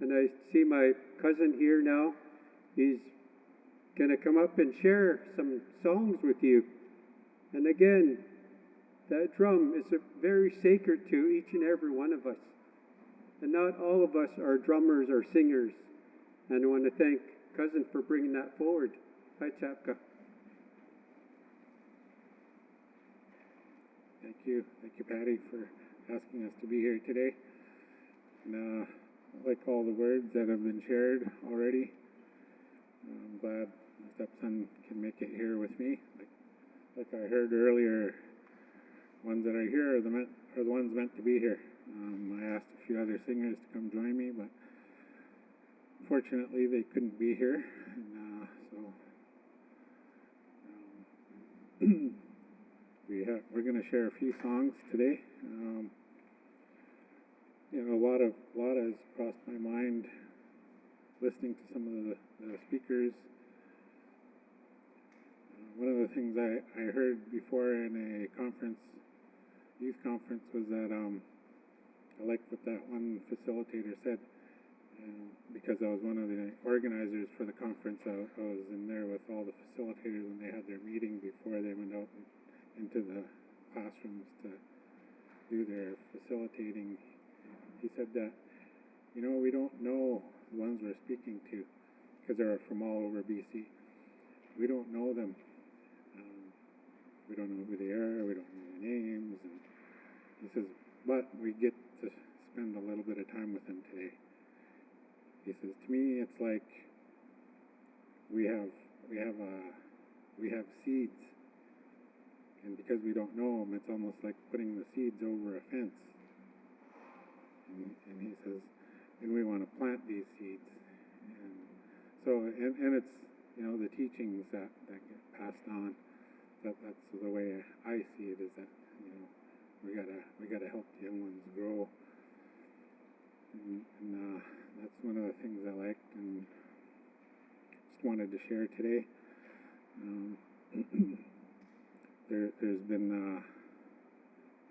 And I see my cousin here now. He's going to come up and share some songs with you. And again, that drum is very sacred to each and every one of us. And not all of us are drummers or singers. And I want to thank Cousin for bringing that forward. Hi, Chapka. Thank you, Patty, for asking us to be here today. And I like all the words that have been shared already. I'm glad my stepson can make it here with me. Like I heard earlier, ones that are here are the ones meant to be here. I asked a few other singers to come join me, but unfortunately they couldn't be here. And we're going to share a few songs today. A lot has crossed my mind listening to some of the speakers. One of the things I heard before in a youth conference, was that I liked what that one facilitator said. Because I was one of the organizers for the conference, I was in there with all the facilitators when they had their meeting before they went out into the classrooms to do their facilitating. He said that, we don't know the ones we're speaking to because they're from all over BC. We don't know them. We don't know who they are. We don't know their names. And he says, but we get to spend a little bit of time with them today. He says, to me, it's like we have seeds, and because we don't know them, it's almost like putting the seeds over a fence. And he says, and we want to plant these seeds. And so, and it's the teachings that get passed on. That's the way I see it. Is that we gotta help the young ones grow. And that's one of the things I liked and just wanted to share today. There's been,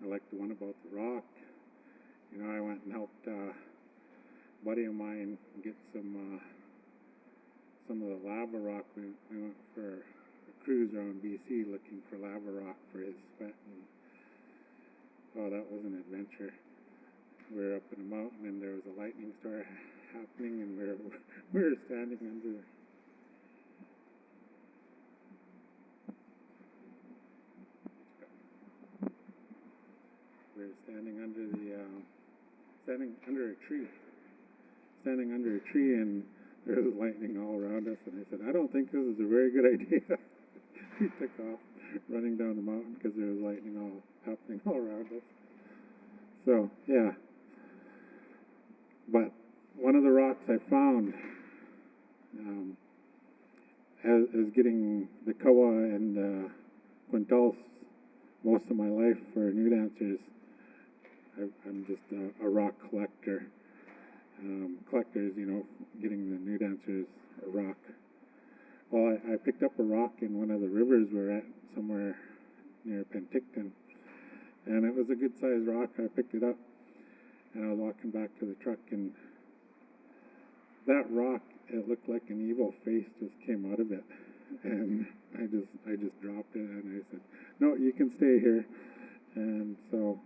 I like the one about the rock. I went and helped a buddy of mine get some of the lava rock. We went for a cruise around BC looking for lava rock for his sweat. And, that was an adventure. We were up in a mountain and there was a lightning storm happening, and we were standing under standing under a tree, and there was lightning all around us. And I said, I don't think this is a very good idea. We took off running down the mountain because there was lightning all happening all around us. So yeah. But one of the rocks I found as getting the kawa and quintals most of my life for new dancers, I'm just a rock collector. Collectors, getting the new dancers a rock. Well, I picked up a rock in one of the rivers we're at somewhere near Penticton, and it was a good-sized rock. I picked it up, and I was walking back to the truck, and that rock, it looked like an evil face just came out of it, and I just dropped it, and I said, no, you can stay here. And so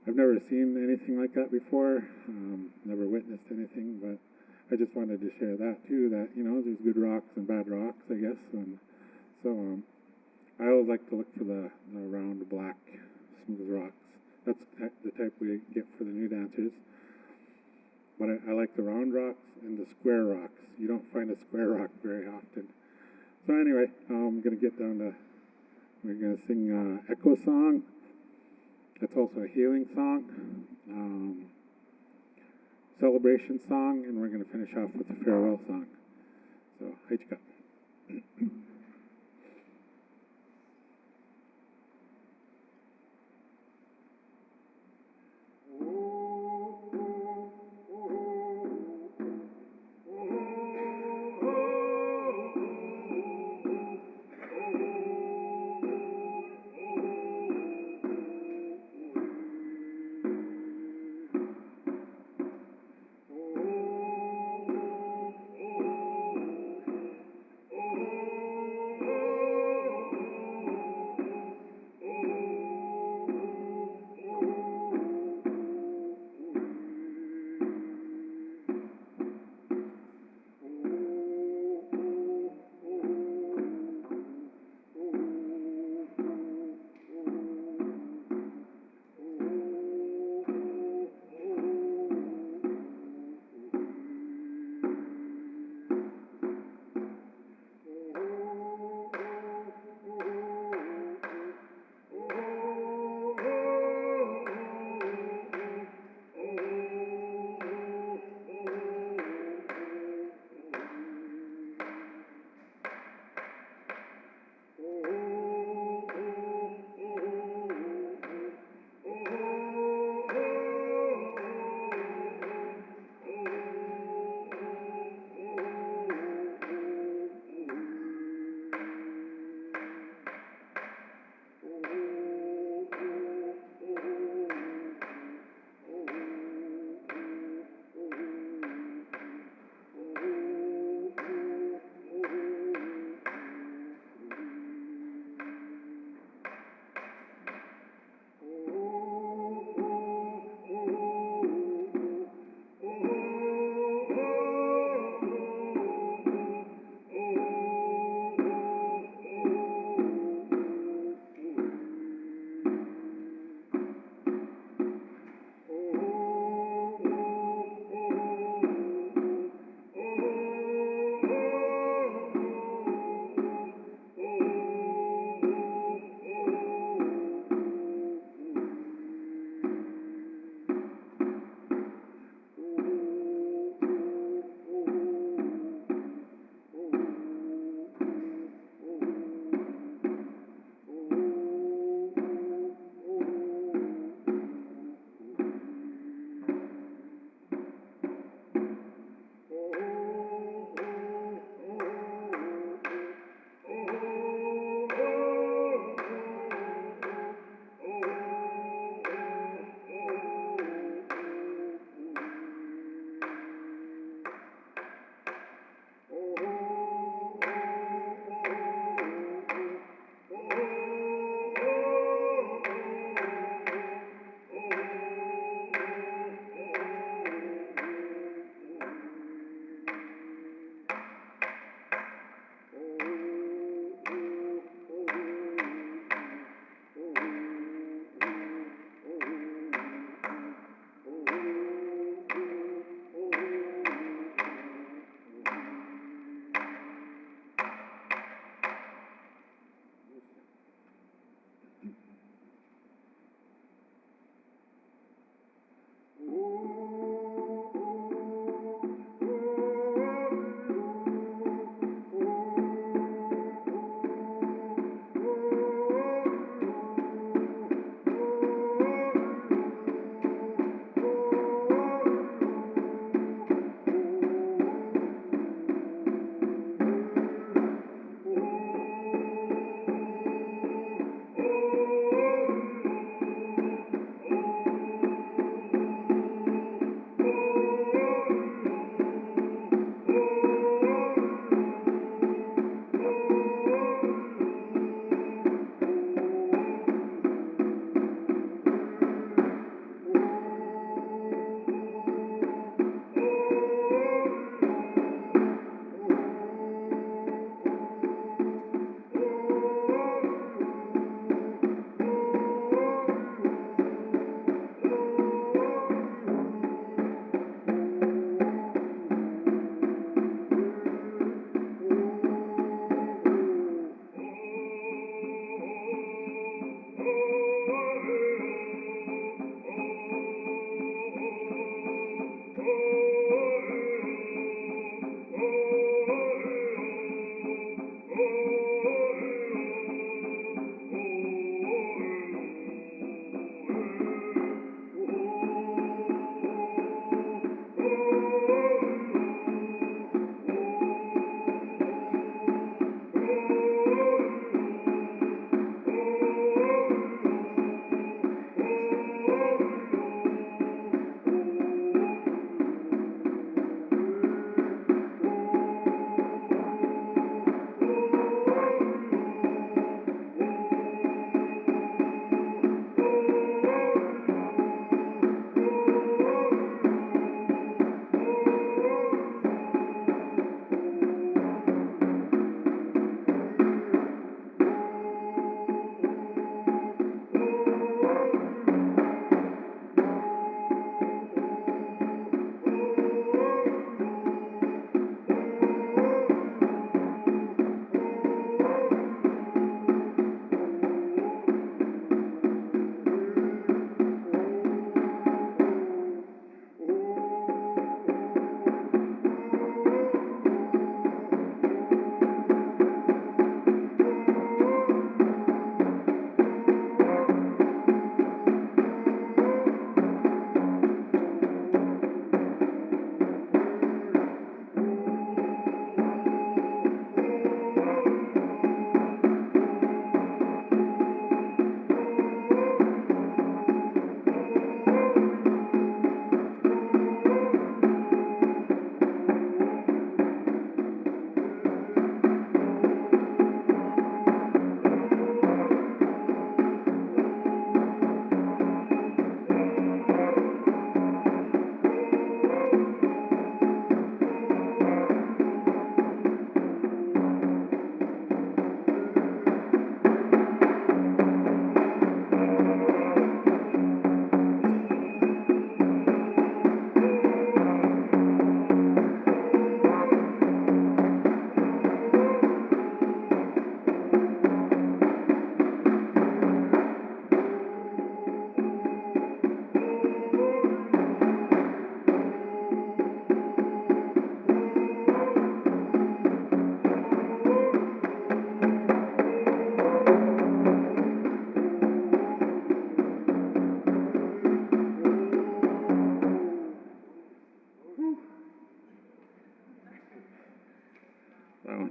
I've never seen anything like that before, never witnessed anything, but I just wanted to share that too, that, there's good rocks and bad rocks, I guess. And so I always like to look for the round, black, smooth rocks. That's the type we get for the new dancers. But I like the round rocks and the square rocks. You don't find a square rock very often. So anyway, I'm going to get down to, we're going to sing Echo Song. It's also a healing song, celebration song, and we're going to finish off with a farewell song. So, Haichika.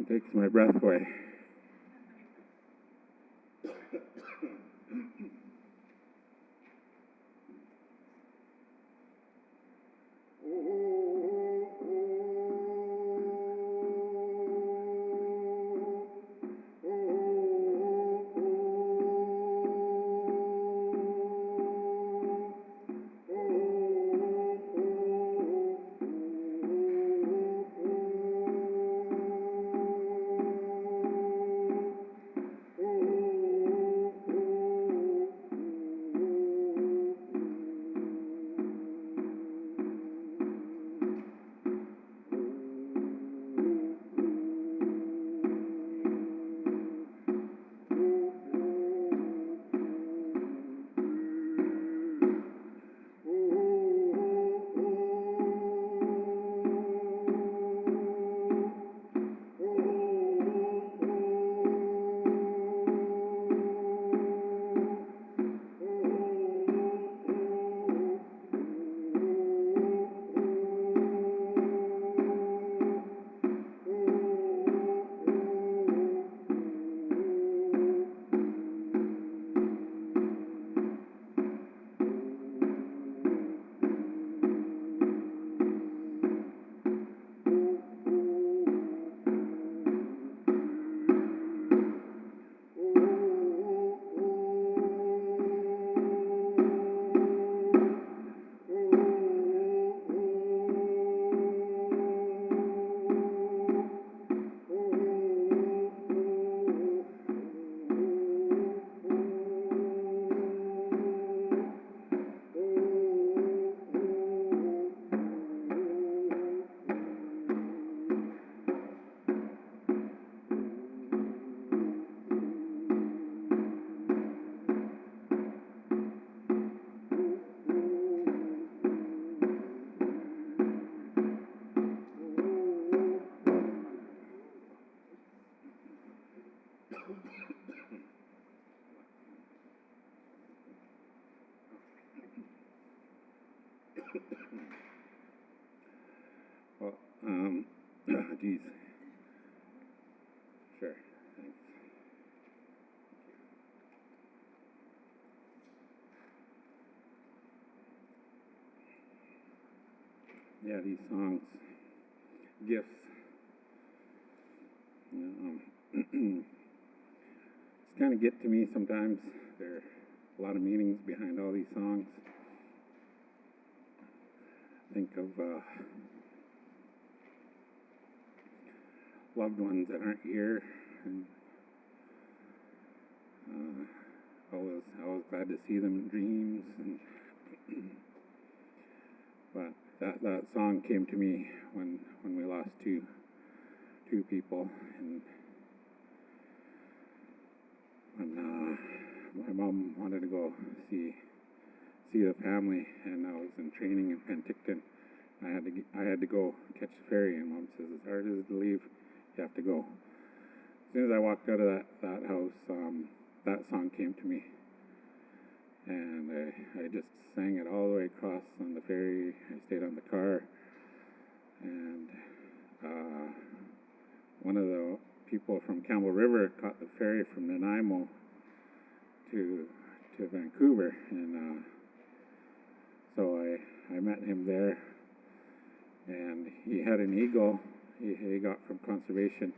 song takes my breath away. Well, geez. Sure. Thanks. Yeah, these songs, gifts. It's kind of get to me sometimes. There are a lot of meanings behind all these songs. Think of loved ones that aren't here, and I was glad to see them in dreams. And but that song came to me when we lost two people, and when my mom wanted to go see the family, and I was in training in Penticton. I had to go catch the ferry, and Mom says, "As hard as it is to leave, you have to go." As soon as I walked out of that house, that song came to me, and I just sang it all the way across on the ferry. I stayed on the car, and one of the people from Campbell River caught the ferry from Nanaimo to Vancouver, and so I met him there, and he had an eagle he got from conservation,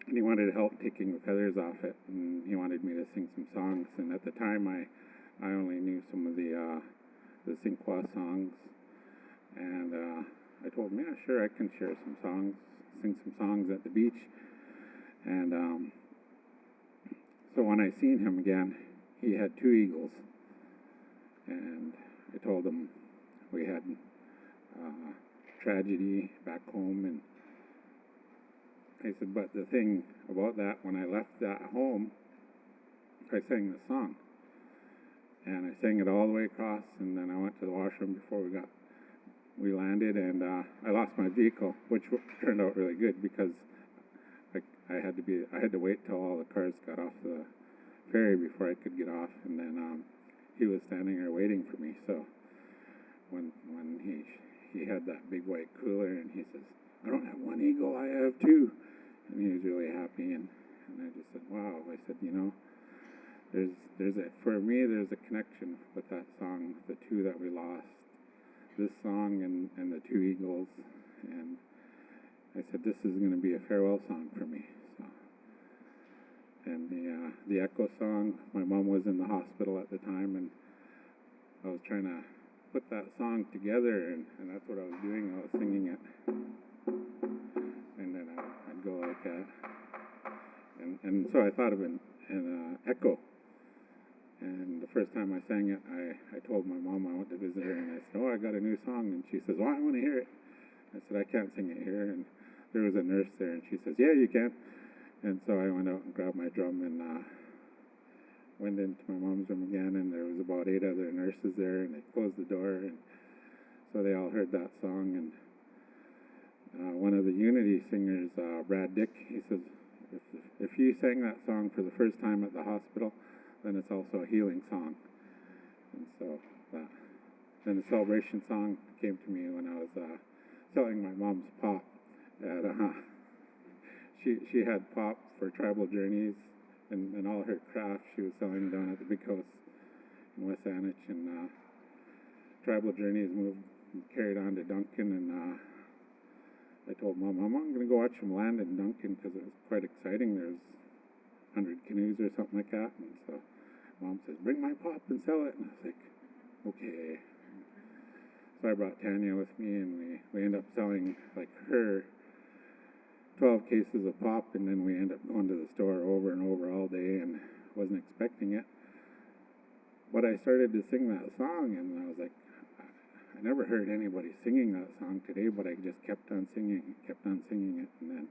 and he wanted help taking the feathers off it, and he wanted me to sing some songs. And at the time, I only knew some of the Sinqua songs, and I told him, yeah, sure, I can share some songs, sing some songs at the beach. And so when I seen him again, he had two eagles, and I told him we had tragedy back home, and I said, but the thing about that, when I left that home, I sang the song, and I sang it all the way across, and then I went to the washroom before we landed, and I lost my vehicle, which turned out really good, because I had to wait till all the cars got off the ferry before I could get off, and then he was standing there waiting for me. So when he had that big white cooler, and he says, "I don't have one eagle, I have two," and he was really happy, and I just said, wow. I said, there's for me, there's a connection with that song, the two that we lost, this song and the two eagles, and I said, this is going to be a farewell song for me. So, and the Echo song, my mom was in the hospital at the time, and I was trying to put that song together, and that's what I was doing. I was singing it, and then I'd go like that, and so I thought of an echo. And the first time I sang it, I told my mom I went to visit her, and I said, oh, I got a new song, and she says, well, I want to hear it. I said, I can't sing it here, and there was a nurse there, and she says, yeah, you can. And so I went out and grabbed my drum and went into my mom's room again, and there was about 8 other nurses there, and they closed the door, and so they all heard that song. And one of the Unity singers, Brad Dick, he says, if you sang that song for the first time at the hospital, then it's also a healing song. And so then the celebration song came to me when I was selling my mom's pop at she had pop for Tribal Journeys and all her crafts she was selling down at the big house in West Saanich, and Tribal Journeys moved and carried on to Duncan, and I told Mom, I'm going to go watch them land in Duncan because it was quite exciting. There's 100 canoes or something like that, and so Mom says, bring my pop and sell it, and I was like, okay. So I brought Tanya with me, and we ended up selling like her 12 cases of pop, and then we ended up going to the store over and over all day, and wasn't expecting it. But I started to sing that song, and I was like, I never heard anybody singing that song today, but I just kept on singing it. And then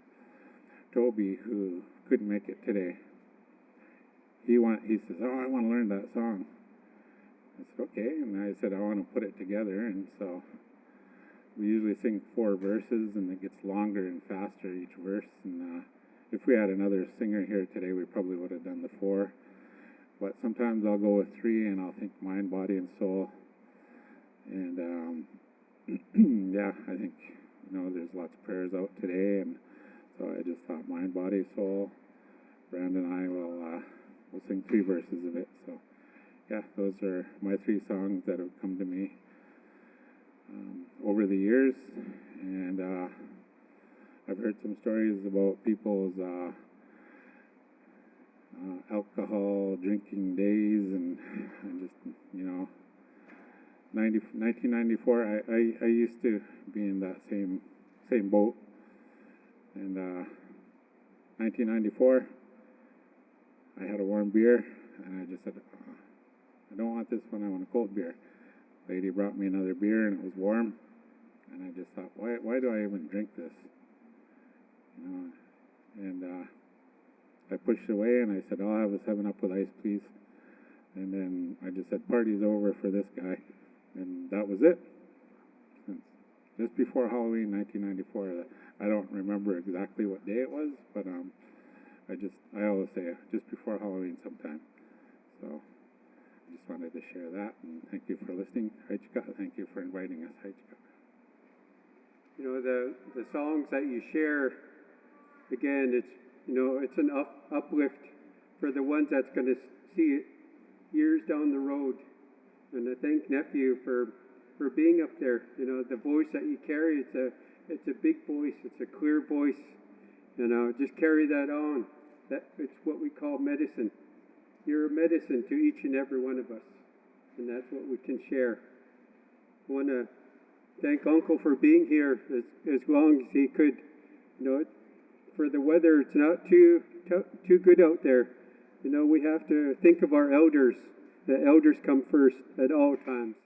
Toby, who couldn't make it today, he says, oh, I want to learn that song. I said, okay. And I said, I want to put it together. And so we usually sing 4 verses, and it gets longer and faster each verse. And if we had another singer here today, we probably would have done the 4. But sometimes I'll go with 3, and I'll think mind, body, and soul. And yeah, I think there's lots of prayers out today, and so I just thought mind, body, soul. Brandon and I will sing 3 verses of it. So yeah, those are my 3 songs that have come to me over the years, and I've heard some stories about people's alcohol drinking days, and just 1994, I used to be in that same boat. And 1994, I had a warm beer, and I just said, I don't want this one, I want a cold beer. Lady brought me another beer, and it was warm, and I just thought, why do I even drink this? And I pushed it away, and I said, I'll have a 7-Up with ice, please. And then I just said, party's over for this guy. And that was it. Just before Halloween, 1994. I don't remember exactly what day it was, but I always say just before Halloween sometime. So I just wanted to share that, and thank you for listening. Haichika, thank you for inviting us. Haichika. The songs that you share, again, it's an uplift for the ones that's going to see it years down the road. And I thank nephew for being up there. The voice that you carry, it's a big voice, it's a clear voice. Just carry that on. It's what we call medicine. You're a medicine to each and every one of us, and that's what we can share. I want to thank Uncle for being here as long as he could. For the weather, it's not too good out there. We have to think of our elders. The elders come first at all times.